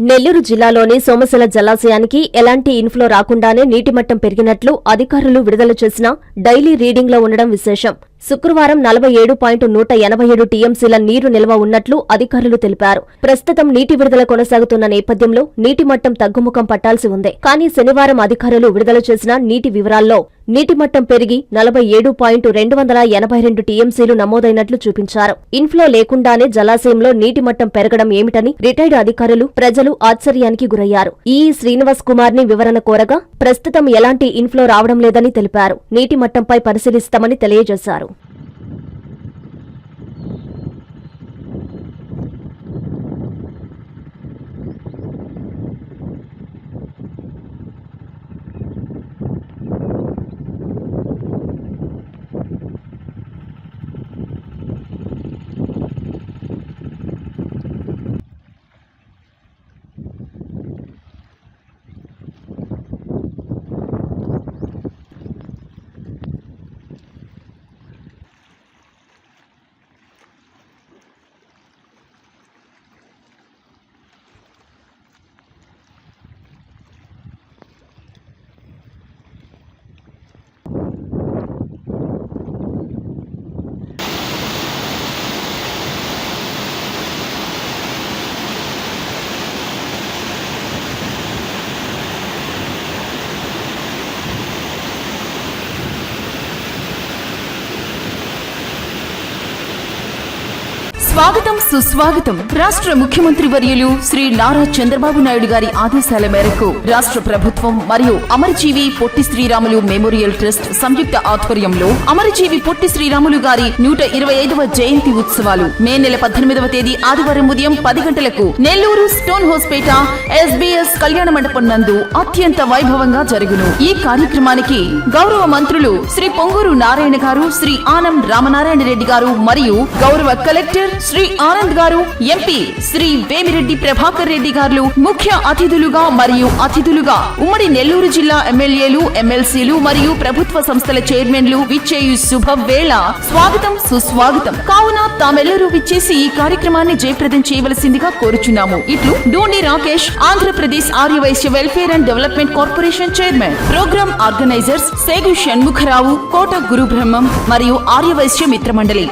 నెల్లూరు జిల్లాలోని సోమశిల జలాశయానికి ఎలాంటి ఇన్ఫ్లో రాకుండానే నీటిమట్టం పెరిగినట్లు అధికారులు విడుదల చేసిన డైలీ రీడింగ్లో ఉండడం విశేషం. శుక్రవారం 47.187 టీఎంసీల నీరు నిల్వ ఉన్నట్లు అధికారులు తెలిపారు. ప్రస్తుతం నీటి విడుదల కొనసాగుతున్న నేపథ్యంలో నీటిమట్టం తగ్గుముఖం పట్టాల్సి ఉంది. కానీ శనివారం అధికారులు విడుదల చేసిన నీటి వివరాల్లో నీటిమట్టం పెరిగి 47.282 టీఎంసీలు నమోదైనట్లు చూపించారు. ఇన్ఫ్లో లేకుండానే జలాశయంలో నీటిమట్టం పెరగడం ఏమిటని రిటైర్డ్ అధికారులు, ప్రజలు ఆశ్చర్యానికి గురయ్యారు. ఈఈ శ్రీనివాస్ కుమార్ ని వివరణ కోరగా ప్రస్తుతం ఎలాంటి ఇన్ఫ్లో రావడం లేదని తెలిపారు. నీటిమట్టంపై పరిశీలిస్తామని తెలియజేశారు. స్వాగతం సుస్వాగతం. రాష్ట్ర ముఖ్యమంత్రి వర్యులు శ్రీ నారా చంద్రబాబు నాయుడు గారి ఆదేశాల మేరకు రాష్ట్ర ప్రభుత్వం మరియు అమరజీవి పొట్టి శ్రీరాములు మెమోరియల్ ట్రస్ట్ సంయుక్త ఆధ్వర్యంలో అమరజీవి పొట్టి శ్రీరాములు గారి 125వ జయంతి ఉత్సవాలు మే నెల 18వ తేదీ ఆదివారం ఉదయం 10 గంటలకు నెల్లూరు స్టోన్ హౌస్పేట SBS కళ్యాణ మండపం నందు అత్యంత వైభవంగా జరుగును. ఈ కార్యక్రమానికి గౌరవ మంత్రులు శ్రీ పొంగూరు నారాయణ గారు, శ్రీ ఆనం రామనారాయణ రెడ్డి గారు మరియు గౌరవ కలెక్టర్ శ్రీ ఆనంద్ గారు, ఎంపీ శ్రీ వేమిరెడ్డి ప్రభాకర్ రెడ్డి గారు ముఖ్య అతిథులుగా మరియు అతిథులుగా ఉమ్మడి నెల్లూరు జిల్లా ఎమ్మెల్యేలు, ఎమ్మెల్సీలు మరియు ప్రభుత్వ సంస్థల చైర్మన్లు విచ్చేయు శుభవేళ. స్వాగతం సుస్వాగతం. కావున తామెల్లరూ విచ్చేసి ఈ కార్యక్రమాన్ని జయప్రదం చేయవలసిందిగా కోరుచున్నాము. ఇట్లు Dundi Rakesh, Andhra Pradesh Arya Vysya welfare and development corporation chairman. Program organizers Segu Shanmukha Rao, Kota Gurubrahmam మరియు ఆర్యవైశ్య మిత్రమండలి.